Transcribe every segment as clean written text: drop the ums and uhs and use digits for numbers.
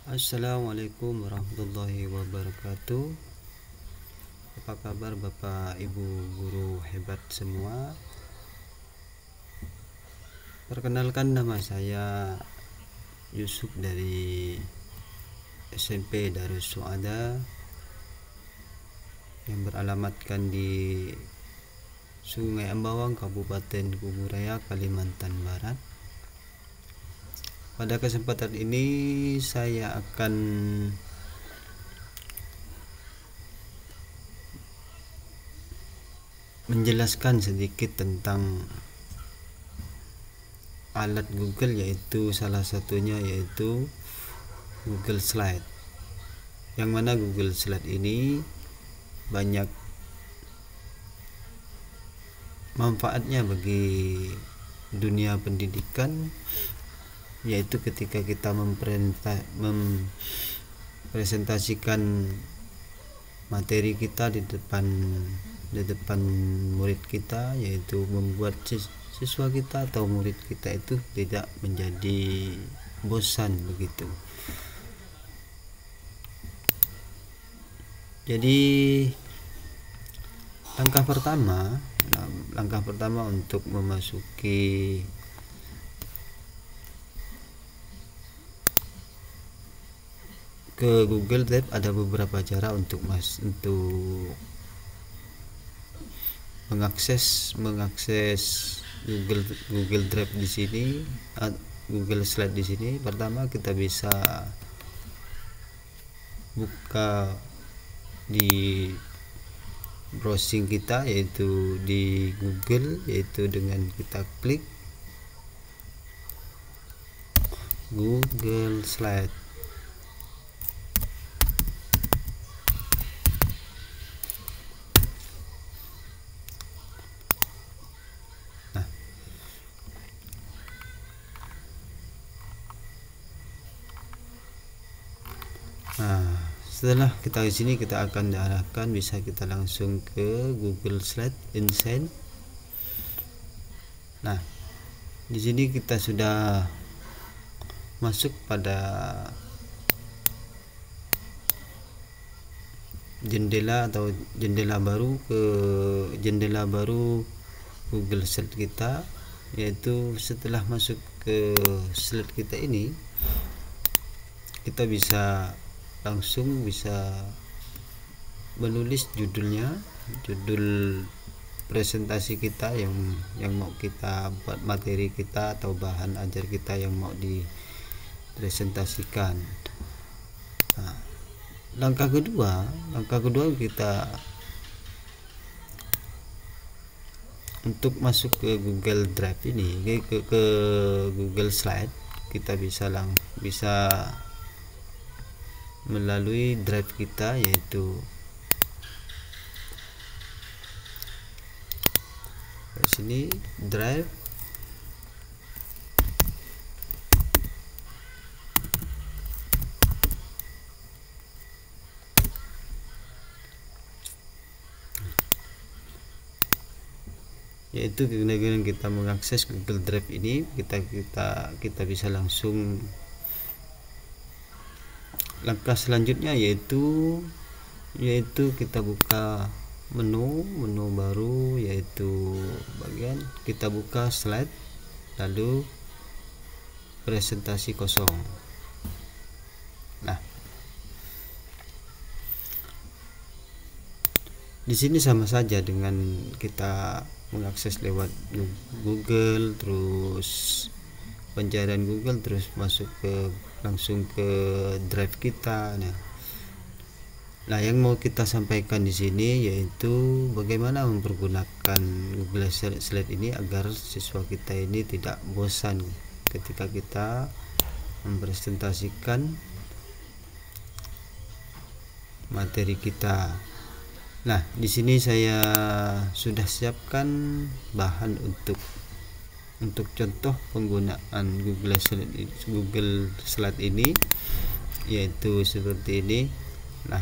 Assalamualaikum warahmatullahi wabarakatuh. Apa kabar Bapak Ibu guru hebat semua? Perkenalkan, nama saya Yusuf dari SMP Darus Suada yang beralamatkan di Sungai Ambawang, Kabupaten Kuburaya, Kalimantan Barat. Pada kesempatan ini saya akan menjelaskan sedikit tentang alat Google, yaitu salah satunya yaitu Google Slide. Yang mana Google Slide ini banyak manfaatnya bagi dunia pendidikan, yaitu ketika kita mempresentasikan materi kita di depan murid kita, yaitu membuat siswa kita atau murid kita itu tidak menjadi bosan begitu. Jadi langkah pertama untuk memasuki ke Google Drive ada beberapa cara untuk mengakses Google Drive di sini, Google Slide di sini. Pertama, kita bisa buka di browsing kita, yaitu di Google, yaitu dengan kita klik Google Slide. Setelah kita di sini, kita akan diarahkan, bisa kita langsung ke Google Slide Insight. Nah, di sini kita sudah masuk pada jendela baru Google Slide kita, yaitu setelah masuk ke slide kita ini, kita bisa langsung menulis judul presentasi kita yang mau kita buat, materi kita atau bahan ajar kita yang mau dipresentasikan. Nah, langkah kedua kita untuk masuk ke Google Drive ini, ke Google Slide, kita bisa melalui drive kita, yaitu di sini drive. Yaitu dengan kita mengakses Google Drive ini, kita bisa langsung. Langkah selanjutnya yaitu kita buka menu baru, yaitu bagian kita buka slide, lalu presentasi kosong. Nah, di sini sama saja dengan kita mengakses lewat Google, terus pencarian Google, terus masuk langsung ke drive kita. Nah, yang mau kita sampaikan di sini yaitu bagaimana mempergunakan Google Slide ini agar siswa kita ini tidak bosan ketika kita mempresentasikan materi kita. Nah, di sini saya sudah siapkan bahan untuk contoh penggunaan Google Slide ini, yaitu seperti ini. Nah,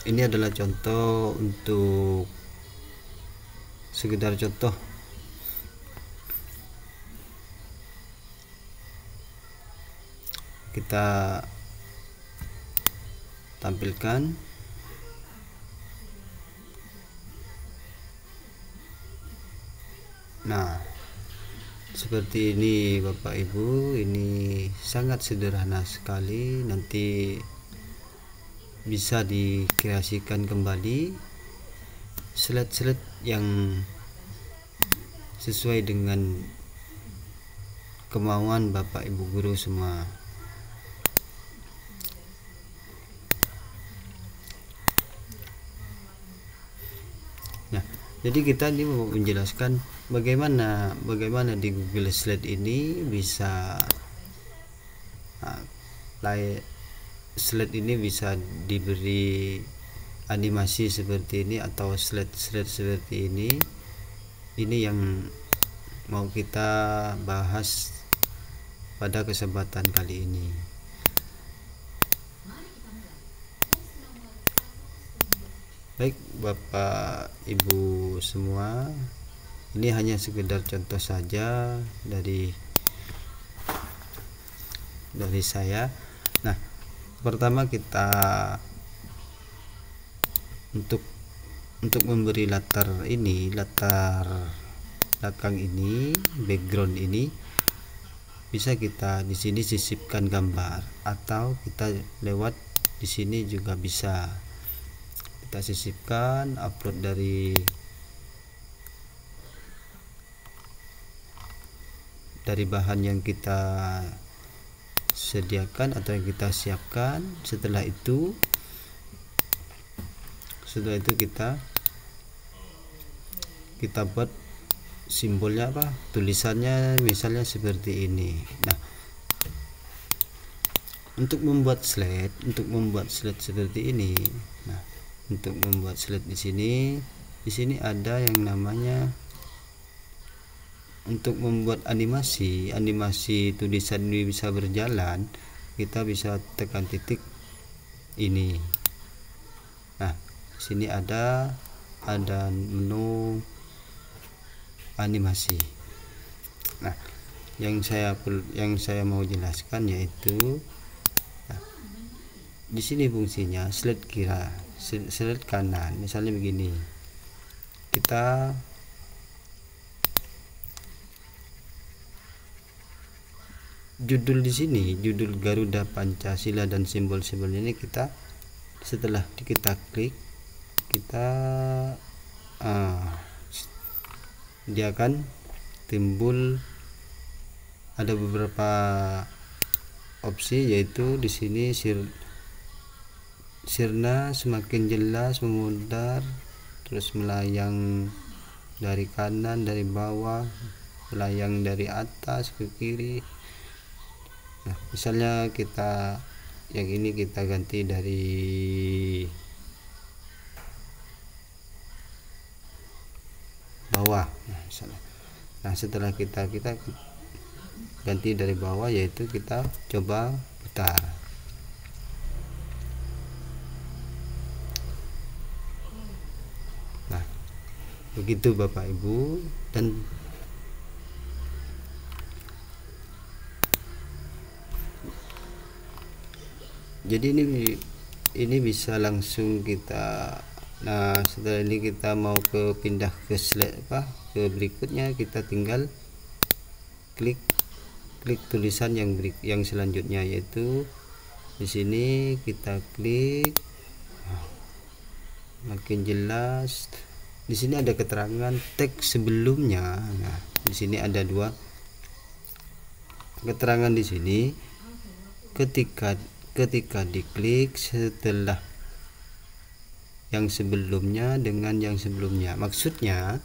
ini adalah contoh, untuk sekedar contoh. Kita tampilkan. Nah, seperti ini Bapak Ibu, ini sangat sederhana sekali. Nanti bisa dikreasikan kembali slide-slide yang sesuai dengan kemauan Bapak Ibu guru semua. Nah, jadi kita ini mau menjelaskan bagaimana di Google Slide ini bisa slide ini bisa diberi animasi seperti ini atau slide-slide seperti ini. Ini yang mau kita bahas pada kesempatan kali ini. Baik Bapak Ibu semua, ini hanya sekedar contoh saja dari saya. Nah, pertama kita untuk memberi latar belakang ini, background ini, bisa kita di sini sisipkan gambar, atau kita lewat di sini juga bisa. Kita sisipkan, upload dari bahan yang kita sediakan atau yang kita siapkan. Setelah itu kita buat simbolnya tulisannya misalnya seperti ini. Nah, untuk membuat slide seperti ini. Nah, untuk membuat slide di sini ada yang namanya, untuk membuat animasi tulisan ini bisa berjalan, kita bisa tekan titik ini. Nah, di sini ada menu animasi. Nah, yang saya mau jelaskan yaitu, di sini fungsinya slide kanan, misalnya begini. Kita judul di sini, judul Garuda Pancasila dan simbol-simbol ini, kita setelah kita klik, dia akan timbul ada beberapa opsi, yaitu di sini sirna semakin jelas, memudar, terus melayang dari kanan, dari bawah, melayang dari atas ke kiri. Nah, misalnya yang ini kita ganti dari bawah. Nah, setelah kita ganti dari bawah, yaitu kita coba putar. Nah, begitu Bapak Ibu. Dan jadi ini bisa langsung kita. Nah, setelah ini kita mau pindah ke slide ke berikutnya, kita tinggal klik tulisan yang selanjutnya, yaitu di sini kita klik. Makin jelas. Di sini ada keterangan teks sebelumnya. Nah, di sini ada dua keterangan di sini. Ketika diklik, setelah yang sebelumnya dengan yang sebelumnya, maksudnya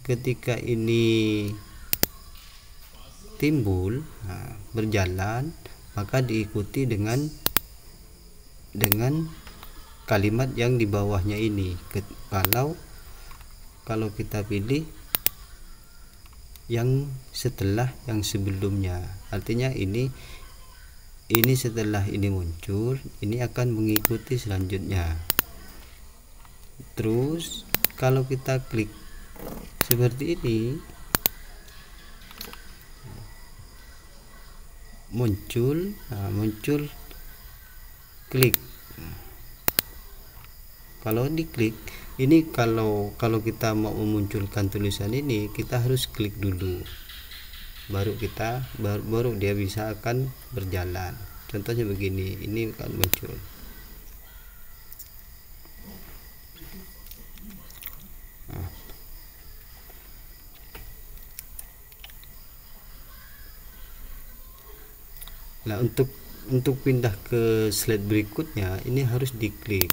ketika ini timbul, berjalan, maka diikuti dengan kalimat yang di bawahnya ini. Kalau kita pilih yang setelah yang sebelumnya, artinya ini ini setelah ini muncul, ini akan mengikuti selanjutnya. Terus kalau kita klik seperti ini, muncul klik. Kalau diklik ini, kalau kita mau memunculkan tulisan ini, kita harus klik dulu, baru dia bisa akan berjalan. Contohnya begini, ini akan muncul. Nah, untuk pindah ke slide berikutnya, ini harus diklik.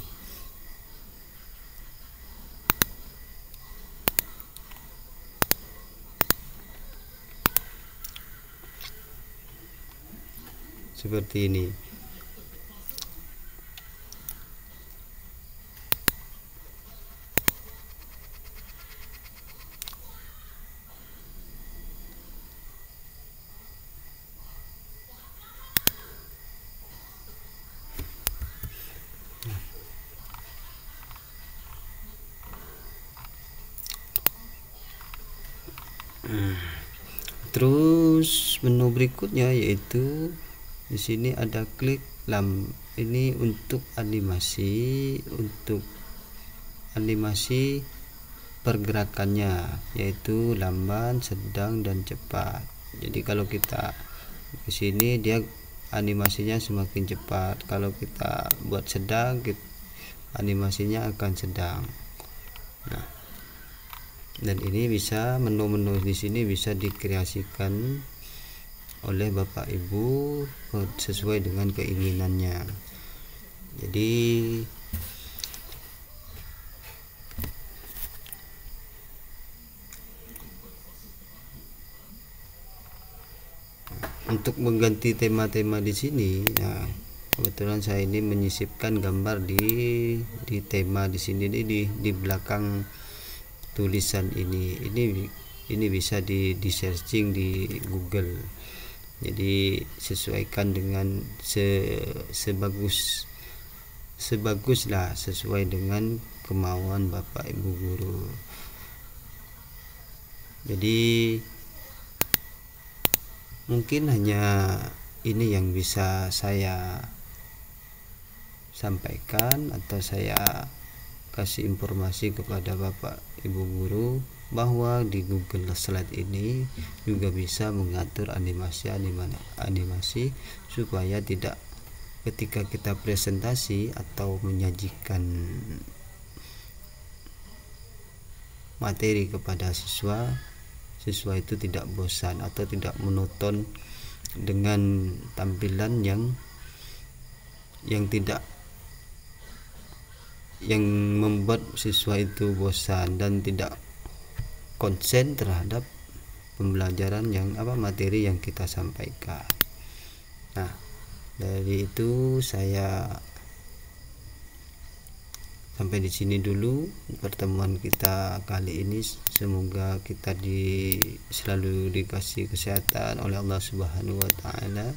Seperti ini. Terus menu berikutnya yaitu di sini ada klik ini untuk animasi pergerakannya, yaitu lamban, sedang, dan cepat. Jadi kalau kita ke sini, dia animasinya semakin cepat. Kalau kita buat sedang, animasinya akan sedang. Nah, dan ini bisa menu-menu di sini bisa dikreasikan oleh Bapak Ibu sesuai dengan keinginannya. Jadi untuk mengganti tema-tema di sini, nah kebetulan saya ini menyisipkan gambar di tema di sini, di belakang tulisan ini bisa di searching di Google. Jadi sesuaikan dengan sebaguslah sesuai dengan kemauan Bapak Ibu guru. Jadi mungkin hanya ini yang bisa saya sampaikan atau saya kasih informasi kepada Bapak Ibu guru, bahwa di Google Slide ini juga bisa mengatur animasi supaya tidak, ketika kita presentasi atau menyajikan materi kepada siswa itu tidak bosan atau tidak monoton dengan tampilan yang membuat siswa itu bosan dan tidak konsen terhadap pembelajaran materi yang kita sampaikan. Nah, dari itu saya sampai di sini dulu pertemuan kita kali ini. Semoga kita selalu dikasih kesehatan oleh Allah Subhanahu wa taala.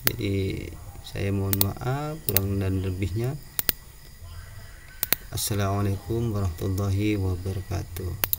Jadi saya mohon maaf kurang dan lebihnya. Assalamualaikum warahmatullahi wabarakatuh.